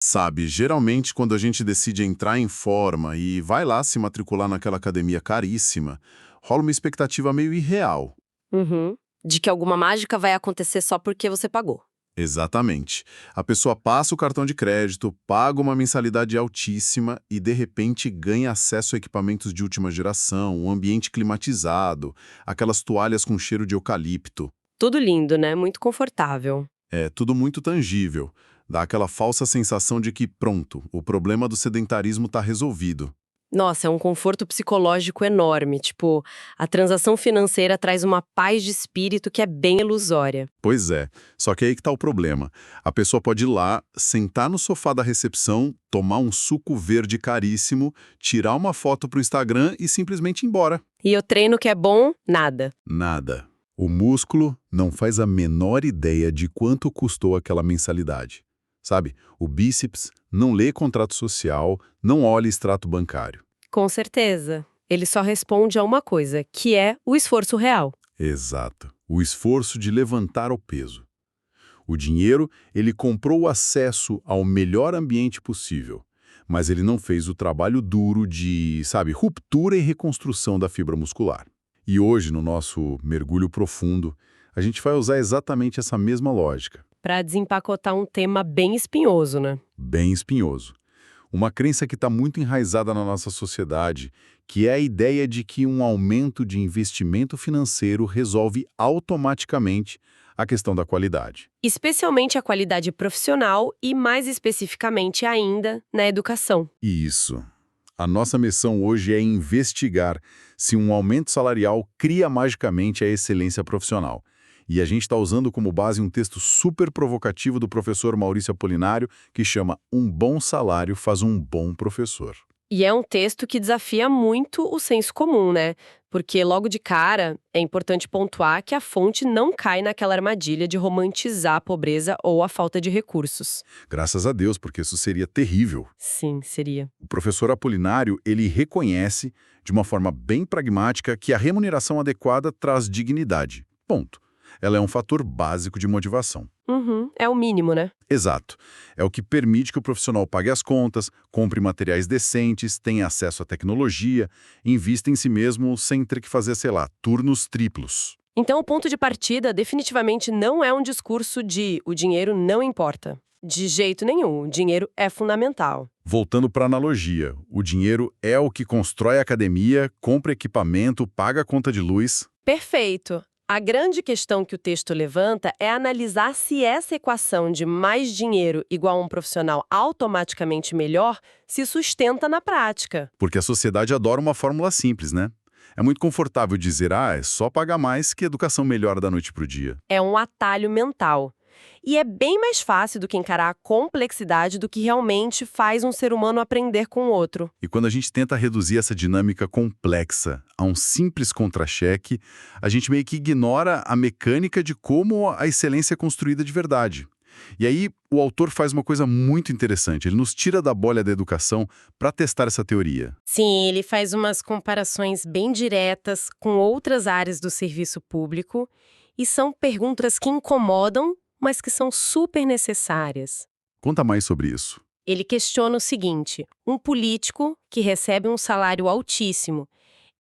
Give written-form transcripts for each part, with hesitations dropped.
Sabe, geralmente quando a gente decide entrar em forma e vai lá se matricular naquela academia caríssima, rola uma expectativa meio irreal. Uhum. De que alguma mágica vai acontecer só porque você pagou. Exatamente. A pessoa passa o cartão de crédito, paga uma mensalidade altíssima e, de repente, ganha acesso a equipamentos de última geração, um ambiente climatizado, aquelas toalhas com cheiro de eucalipto. Tudo lindo, né? Muito confortável. É tudo muito tangível. Dá aquela falsa sensação de que, pronto, o problema do sedentarismo está resolvido. Nossa, é um conforto psicológico enorme. Tipo, a transação financeira traz uma paz de espírito que é bem ilusória. Pois é, só que aí que tá o problema. A pessoa pode ir lá, sentar no sofá da recepção, tomar um suco verde caríssimo, tirar uma foto pro Instagram e simplesmente ir embora. E o treino que é bom, nada. Nada. O músculo não faz a menor ideia de quanto custou aquela mensalidade. Sabe, o bíceps não lê contrato social, não olha extrato bancário. Com certeza. Ele só responde a uma coisa, que é o esforço real. Exato. O esforço de levantar o peso. O dinheiro, ele comprou o acesso ao melhor ambiente possível, mas ele não fez o trabalho duro de, sabe, ruptura e reconstrução da fibra muscular. E hoje, no nosso mergulho profundo, a gente vai usar exatamente essa mesma lógica, Pra desempacotar um tema bem espinhoso, né? bem espinhoso. Uma crença que está muito enraizada na nossa sociedade, que é a ideia de que um aumento de investimento financeiro resolve automaticamente a questão da qualidade. Especialmente a qualidade profissional e, mais especificamente ainda, na educação. Isso. A nossa missão hoje é investigar se um aumento salarial cria magicamente a excelência profissional. E a gente está usando como base um texto super provocativo do professor Maurício Apolinário, que chama Um bom salário faz um bom professor. E é um texto que desafia muito o senso comum, né? Porque, logo de cara, é importante pontuar que a fonte não cai naquela armadilha de romantizar a pobreza ou a falta de recursos. Graças a Deus, porque isso seria terrível. Sim, seria. O professor Apolinário, ele reconhece, de uma forma bem pragmática, que a remuneração adequada traz dignidade. Ponto. Ela é um fator básico de motivação. Uhum, é o mínimo, né? Exato. É o que permite que o profissional pague as contas, compre materiais decentes, tenha acesso à tecnologia, invista em si mesmo sem ter que fazer, sei lá, turnos triplos. Então, o ponto de partida definitivamente não é um discurso de o dinheiro não importa. De jeito nenhum, o dinheiro é fundamental. Voltando para a analogia, o dinheiro é o que constrói a academia, compra equipamento, paga a conta de luz. Perfeito. A grande questão que o texto levanta é analisar se essa equação de mais dinheiro igual a um profissional automaticamente melhor se sustenta na prática. Porque a sociedade adora uma fórmula simples, né? É muito confortável dizer, é só pagar mais que a educação melhora da noite para o dia. É um atalho mental. E é bem mais fácil do que encarar a complexidade do que realmente faz um ser humano aprender com o outro. E quando a gente tenta reduzir essa dinâmica complexa a um simples contra-cheque, a gente meio que ignora a mecânica de como a excelência é construída de verdade. E aí, o autor faz uma coisa muito interessante. Ele nos tira da bolha da educação para testar essa teoria. Sim, ele faz umas comparações bem diretas com outras áreas do serviço público e são perguntas que incomodam, mas que são super necessárias. Conta mais sobre isso. Ele questiona o seguinte: um político que recebe um salário altíssimo,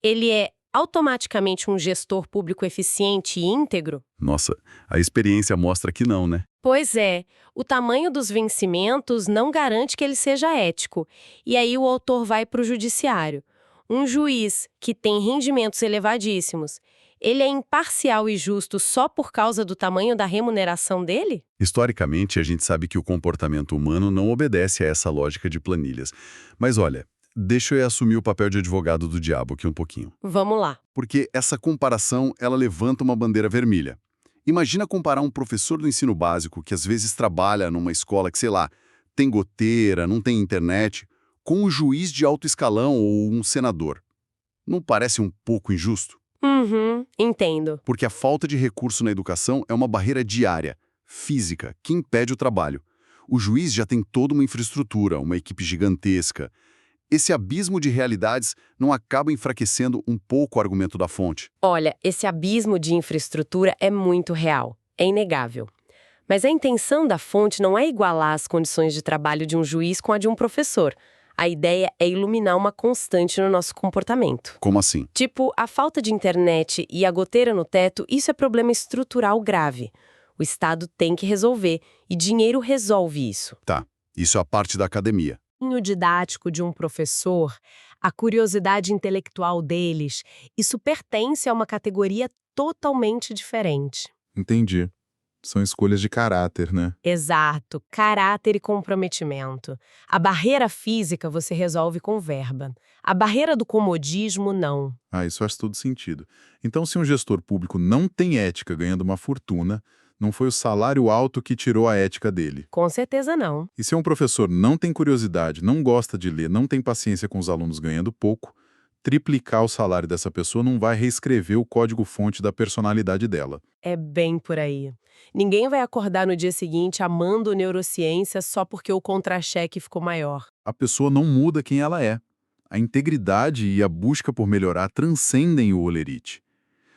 ele é automaticamente um gestor público eficiente e íntegro? Nossa, a experiência mostra que não, né? Pois é, o tamanho dos vencimentos não garante que ele seja ético. E aí o autor vai para o judiciário. Um juiz que tem rendimentos elevadíssimos, ele é imparcial e justo só por causa do tamanho da remuneração dele? Historicamente, a gente sabe que o comportamento humano não obedece a essa lógica de planilhas. Mas olha, deixa eu assumir o papel de advogado do diabo aqui um pouquinho. Vamos lá. Porque essa comparação, ela levanta uma bandeira vermelha. Imagina comparar um professor do ensino básico que às vezes trabalha numa escola que, sei lá, tem goteira, não tem internet, com um juiz de alto escalão ou um senador. Não parece um pouco injusto? Uhum, entendo. Porque a falta de recurso na educação é uma barreira diária, física, que impede o trabalho. O juiz já tem toda uma infraestrutura, uma equipe gigantesca. Esse abismo de realidades não acaba enfraquecendo um pouco o argumento da fonte? Olha, esse abismo de infraestrutura é muito real, é inegável. Mas a intenção da fonte não é igualar as condições de trabalho de um juiz com a de um professor. A ideia é iluminar uma constante no nosso comportamento. Como assim? Tipo, a falta de internet e a goteira no teto, isso é problema estrutural grave. O Estado tem que resolver, e dinheiro resolve isso. Tá, isso é a parte da academia. O didático de um professor, a curiosidade intelectual deles, isso pertence a uma categoria totalmente diferente. Entendi. São escolhas de caráter, né? Exato, caráter e comprometimento. A barreira física você resolve com verba. A barreira do comodismo, não. Ah, isso faz todo sentido. Então, se um gestor público não tem ética ganhando uma fortuna, não foi o salário alto que tirou a ética dele. Com certeza não. E se um professor não tem curiosidade, não gosta de ler, não tem paciência com os alunos ganhando pouco, triplicar o salário dessa pessoa não vai reescrever o código-fonte da personalidade dela. É bem por aí. Ninguém vai acordar no dia seguinte amando neurociência só porque o contra-cheque ficou maior. A pessoa não muda quem ela é. A integridade e a busca por melhorar transcendem o olerite.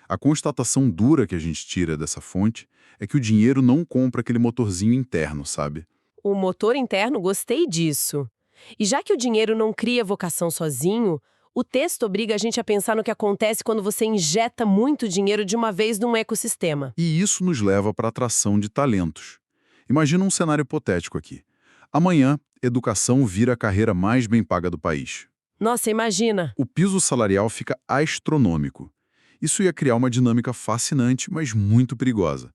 A constatação dura que a gente tira dessa fonte é que o dinheiro não compra aquele motorzinho interno, sabe? O motor interno, gostei disso. E já que o dinheiro não cria vocação sozinho, o texto obriga a gente a pensar no que acontece quando você injeta muito dinheiro de uma vez num ecossistema. E isso nos leva para a atração de talentos. Imagina um cenário hipotético aqui. Amanhã, educação vira a carreira mais bem paga do país. Nossa, imagina! O piso salarial fica astronômico. Isso ia criar uma dinâmica fascinante, mas muito perigosa.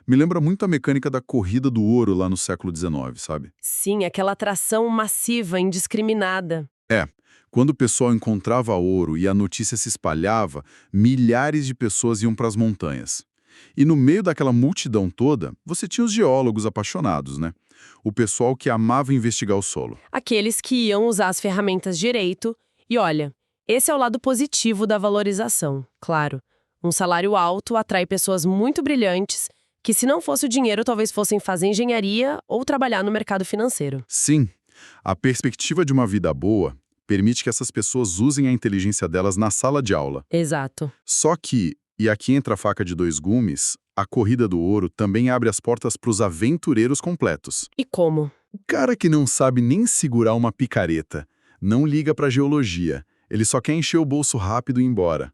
Me lembra muito a mecânica da corrida do ouro lá no século XIX, sabe? Sim, aquela atração massiva, indiscriminada. Quando o pessoal encontrava ouro e a notícia se espalhava, milhares de pessoas iam para as montanhas. E no meio daquela multidão toda, você tinha os geólogos apaixonados, né? O pessoal que amava investigar o solo. Aqueles que iam usar as ferramentas direito. E olha, esse é o lado positivo da valorização, claro. Um salário alto atrai pessoas muito brilhantes que, se não fosse o dinheiro, talvez fossem fazer engenharia ou trabalhar no mercado financeiro. Sim, a perspectiva de uma vida boa permite que essas pessoas usem a inteligência delas na sala de aula. Exato. Só que, e aqui entra a faca de dois gumes, a corrida do ouro também abre as portas para os aventureiros completos. E como? O cara que não sabe nem segurar uma picareta, não liga para geologia, ele só quer encher o bolso rápido e ir embora.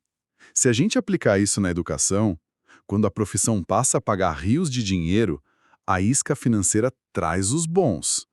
Se a gente aplicar isso na educação, quando a profissão passa a pagar rios de dinheiro, a isca financeira traz os bons,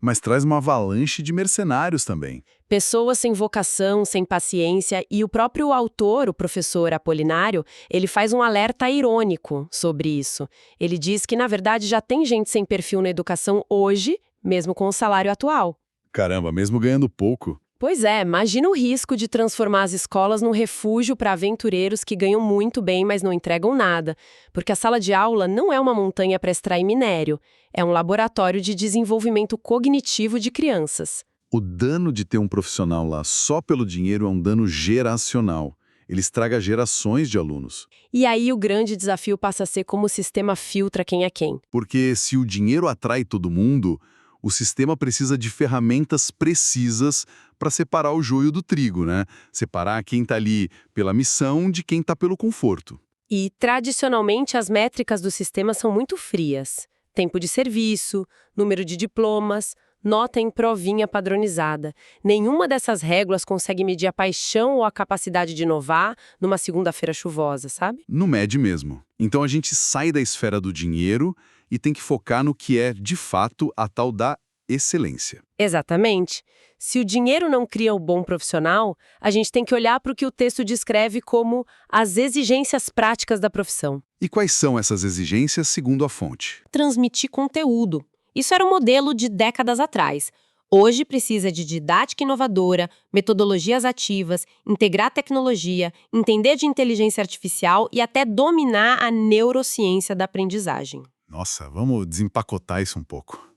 mas traz uma avalanche de mercenários também. Pessoas sem vocação, sem paciência, e o próprio autor, o professor Apolinário, ele faz um alerta irônico sobre isso. Ele diz que, na verdade, já tem gente sem perfil na educação hoje, mesmo com o salário atual. Caramba, mesmo ganhando pouco. Pois é, imagina o risco de transformar as escolas num refúgio para aventureiros que ganham muito bem, mas não entregam nada. Porque a sala de aula não é uma montanha para extrair minério, é um laboratório de desenvolvimento cognitivo de crianças. O dano de ter um profissional lá só pelo dinheiro é um dano geracional. Ele estraga gerações de alunos. E aí o grande desafio passa a ser como o sistema filtra quem é quem. Porque se o dinheiro atrai todo mundo, o sistema precisa de ferramentas precisas para separar o joio do trigo, né? Separar quem está ali pela missão de quem está pelo conforto. E, tradicionalmente, as métricas do sistema são muito frias. Tempo de serviço, número de diplomas, nota em provinha padronizada. Nenhuma dessas réguas consegue medir a paixão ou a capacidade de inovar numa segunda-feira chuvosa, sabe? Não mede mesmo. Então a gente sai da esfera do dinheiro e tem que focar no que é, de fato, a tal da excelência. Exatamente. Se o dinheiro não cria o bom profissional, a gente tem que olhar para o que o texto descreve como as exigências práticas da profissão. E quais são essas exigências segundo a fonte? Transmitir conteúdo. Isso era um modelo de décadas atrás. Hoje precisa de didática inovadora, metodologias ativas, integrar tecnologia, entender de inteligência artificial e até dominar a neurociência da aprendizagem. Nossa, vamos desempacotar isso um pouco.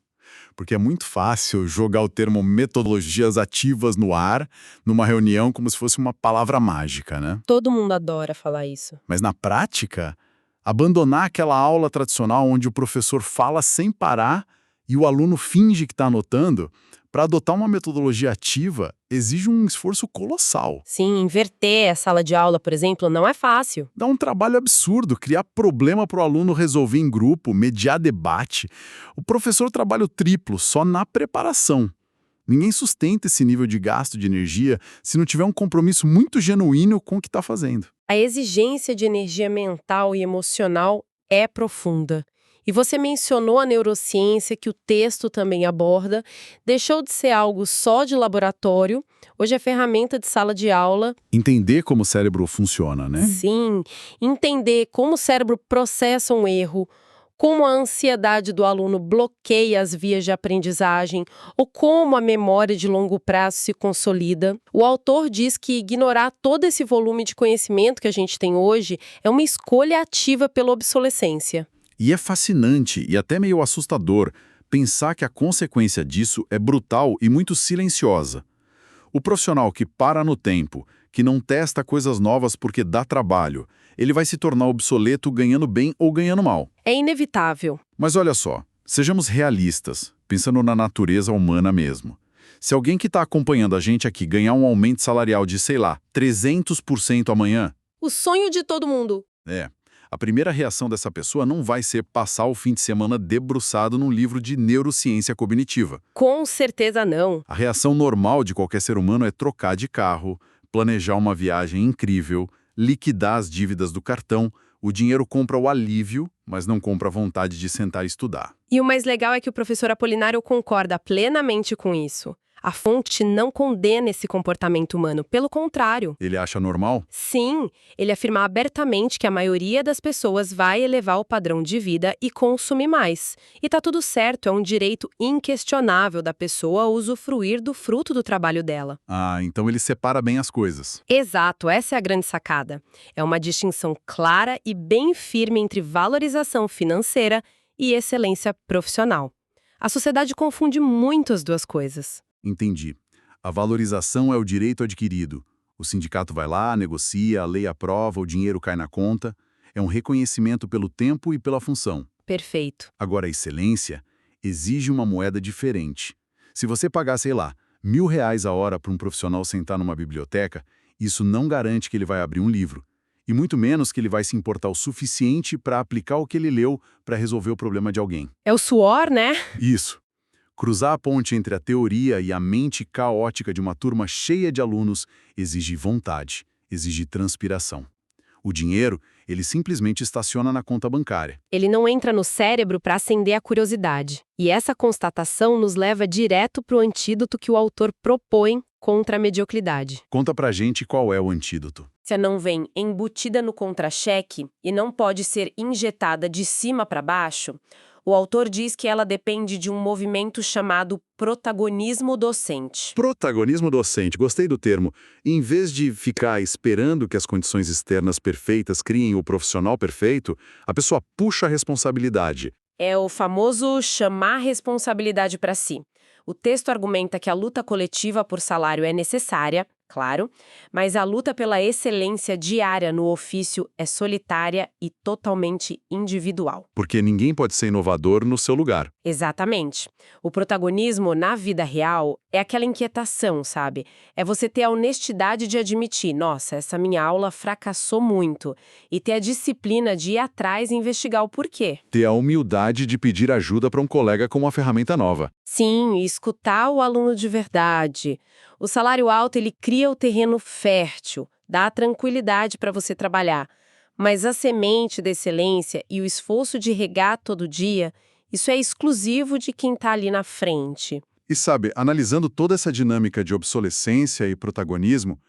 Porque é muito fácil jogar o termo metodologias ativas no ar, numa reunião, como se fosse uma palavra mágica, né? Todo mundo adora falar isso. Mas na prática, abandonar aquela aula tradicional onde o professor fala sem parar e o aluno finge que está anotando, para adotar uma metodologia ativa exige um esforço colossal. Sim, inverter a sala de aula, por exemplo, não é fácil. Dá um trabalho absurdo criar problema para o aluno resolver em grupo, mediar debate. O professor trabalha o triplo só na preparação. Ninguém sustenta esse nível de gasto de energia se não tiver um compromisso muito genuíno com o que está fazendo. A exigência de energia mental e emocional é profunda. E você mencionou a neurociência, que o texto também aborda. Deixou de ser algo só de laboratório, hoje é ferramenta de sala de aula. Entender como o cérebro funciona, né? Sim, entender como o cérebro processa um erro, como a ansiedade do aluno bloqueia as vias de aprendizagem ou como a memória de longo prazo se consolida. O autor diz que ignorar todo esse volume de conhecimento que a gente tem hoje é uma escolha ativa pela obsolescência. E é fascinante e até meio assustador pensar que a consequência disso é brutal e muito silenciosa. O profissional que para no tempo, que não testa coisas novas porque dá trabalho, ele vai se tornar obsoleto ganhando bem ou ganhando mal. É inevitável. Mas olha só, sejamos realistas, pensando na natureza humana mesmo. Se alguém que está acompanhando a gente aqui ganhar um aumento salarial de, sei lá, 300% amanhã, O sonho de todo mundo. a primeira reação dessa pessoa não vai ser passar o fim de semana debruçado num livro de neurociência cognitiva. Com certeza não. A reação normal de qualquer ser humano é trocar de carro, planejar uma viagem incrível, liquidar as dívidas do cartão. O dinheiro compra o alívio, mas não compra a vontade de sentar e estudar. E o mais legal é que o professor Apolinário concorda plenamente com isso. A fonte não condena esse comportamento humano, pelo contrário. Ele acha normal? Sim, ele afirma abertamente que a maioria das pessoas vai elevar o padrão de vida e consumir mais. E tá tudo certo, é um direito inquestionável da pessoa usufruir do fruto do trabalho dela. Ah, então ele separa bem as coisas. Exato, essa é a grande sacada. É uma distinção clara e bem firme entre valorização financeira e excelência profissional. A sociedade confunde muito as duas coisas. Entendi. A valorização é o direito adquirido. O sindicato vai lá, negocia, a lei aprova, o dinheiro cai na conta. É um reconhecimento pelo tempo e pela função. Perfeito. Agora, a excelência exige uma moeda diferente. Se você pagar, sei lá, R$ 1.000 a hora para um profissional sentar numa biblioteca, isso não garante que ele vai abrir um livro. E muito menos que ele vai se importar o suficiente para aplicar o que ele leu para resolver o problema de alguém. É o suor, né? Isso. Cruzar a ponte entre a teoria e a mente caótica de uma turma cheia de alunos exige vontade, exige transpiração. O dinheiro, ele simplesmente estaciona na conta bancária. Ele não entra no cérebro para acender a curiosidade. E essa constatação nos leva direto para o antídoto que o autor propõe contra a mediocridade. Conta pra gente qual é o antídoto. Se não vem embutida no contra-cheque e não pode ser injetada de cima para baixo, o autor diz que ela depende de um movimento chamado protagonismo docente. Protagonismo docente, gostei do termo. Em vez de ficar esperando que as condições externas perfeitas criem o profissional perfeito, a pessoa puxa a responsabilidade. É o famoso chamar responsabilidade para si. O texto argumenta que a luta coletiva por salário é necessária, claro, mas a luta pela excelência diária no ofício é solitária e totalmente individual. Porque ninguém pode ser inovador no seu lugar. Exatamente. O protagonismo na vida real é aquela inquietação, sabe? É você ter a honestidade de admitir, nossa, essa minha aula fracassou muito, e ter a disciplina de ir atrás e investigar o porquê. Ter a humildade de pedir ajuda para um colega com uma ferramenta nova. Sim, e escutar o aluno de verdade. O salário alto, ele cria o terreno fértil, dá a tranquilidade para você trabalhar. Mas a semente da excelência e o esforço de regar todo dia, isso é exclusivo de quem está ali na frente. E sabe, analisando toda essa dinâmica de obsolescência e protagonismo,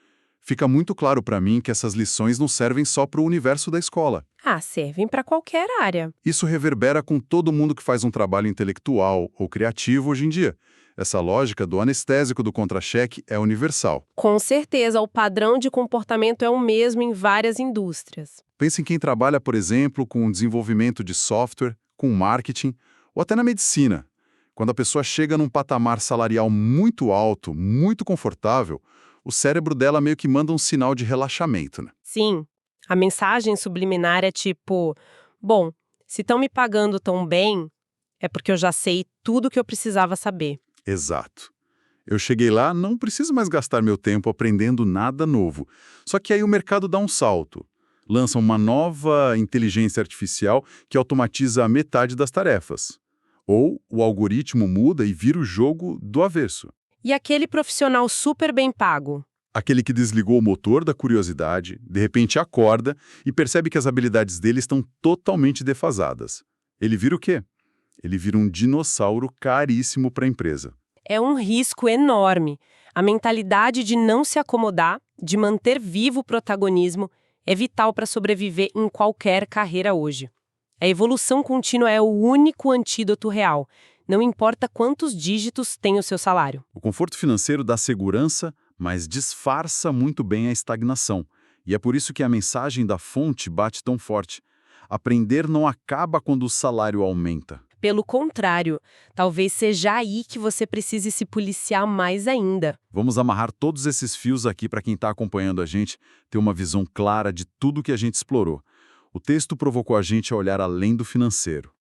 fica muito claro para mim que essas lições não servem só para o universo da escola. Ah, servem para qualquer área. Isso reverbera com todo mundo que faz um trabalho intelectual ou criativo hoje em dia. Essa lógica do anestésico do contra-cheque é universal. Com certeza, o padrão de comportamento é o mesmo em várias indústrias. Pense em quem trabalha, por exemplo, com o desenvolvimento de software, com marketing ou até na medicina. Quando a pessoa chega num patamar salarial muito alto, muito confortável, o cérebro dela meio que manda um sinal de relaxamento, né? Sim, a mensagem subliminar é tipo, bom, se estão me pagando tão bem, É porque eu já sei tudo o que eu precisava saber. Exato. Eu cheguei lá, não preciso mais gastar meu tempo aprendendo nada novo. Só que aí o mercado dá um salto. Lança uma nova inteligência artificial que automatiza a metade das tarefas. Ou o algoritmo muda e vira o jogo do avesso. E aquele profissional super bem pago? Aquele que desligou o motor da curiosidade, de repente acorda e percebe que as habilidades dele estão totalmente defasadas. Ele vira o quê? Ele vira um dinossauro caríssimo para a empresa. É um risco enorme. A mentalidade de não se acomodar, de manter vivo o protagonismo, é vital para sobreviver em qualquer carreira hoje. A evolução contínua é o único antídoto real. Não importa quantos dígitos tem o seu salário. O conforto financeiro dá segurança, mas disfarça muito bem a estagnação. E é por isso que a mensagem da fonte bate tão forte. Aprender não acaba quando o salário aumenta. Pelo contrário, talvez seja aí que você precise se policiar mais ainda. Vamos amarrar todos esses fios aqui para quem está acompanhando a gente ter uma visão clara de tudo que a gente explorou. O texto provocou a gente a olhar além do financeiro.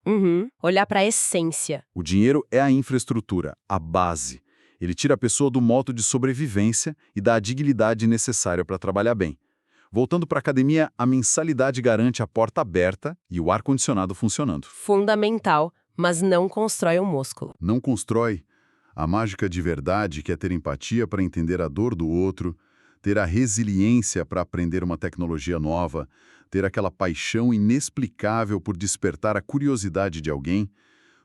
Olhar para a essência. O dinheiro é a infraestrutura, a base. Ele tira a pessoa do modo de sobrevivência e dá a dignidade necessária para trabalhar bem. Voltando para a academia, a mensalidade garante a porta aberta e o ar-condicionado funcionando. Fundamental, mas não constrói o músculo. Não constrói. A mágica de verdade, que é ter empatia para entender a dor do outro, ter a resiliência para aprender uma tecnologia nova, ter aquela paixão inexplicável por despertar a curiosidade de alguém,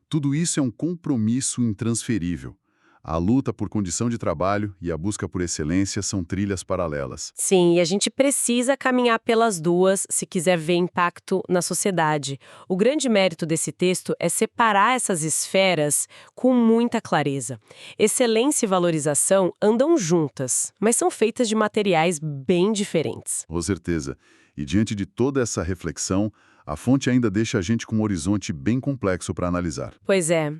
tudo isso é um compromisso intransferível. A luta por condição de trabalho e a busca por excelência são trilhas paralelas. Sim, e a gente precisa caminhar pelas duas se quiser ver impacto na sociedade. O grande mérito desse texto é separar essas esferas com muita clareza. Excelência e valorização andam juntas, mas são feitas de materiais bem diferentes. Com certeza. E diante de toda essa reflexão, a fonte ainda deixa a gente com um horizonte bem complexo para analisar. Pois é.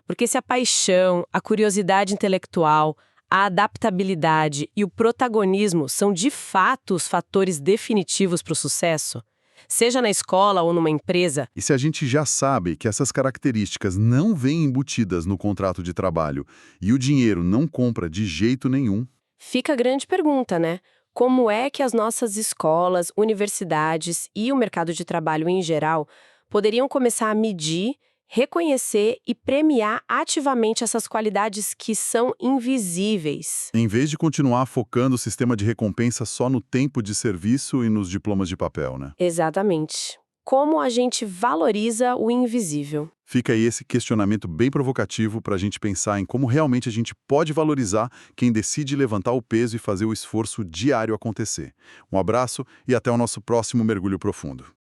Porque se a paixão, a curiosidade intelectual, a adaptabilidade e o protagonismo são de fato os fatores definitivos para o sucesso, seja na escola ou numa empresa, E se a gente já sabe que essas características não vêm embutidas no contrato de trabalho e o dinheiro não compra de jeito nenhum, fica a grande pergunta, né? Como é que as nossas escolas, universidades e o mercado de trabalho em geral poderiam começar a medir, reconhecer e premiar ativamente essas qualidades que são invisíveis? em vez de continuar focando o sistema de recompensa só no tempo de serviço e nos diplomas de papel, né? Exatamente. Como a gente valoriza o invisível? Fica aí esse questionamento bem provocativo para a gente pensar em como realmente a gente pode valorizar quem decide levantar o peso e fazer o esforço diário acontecer. Um abraço e até o nosso próximo mergulho profundo.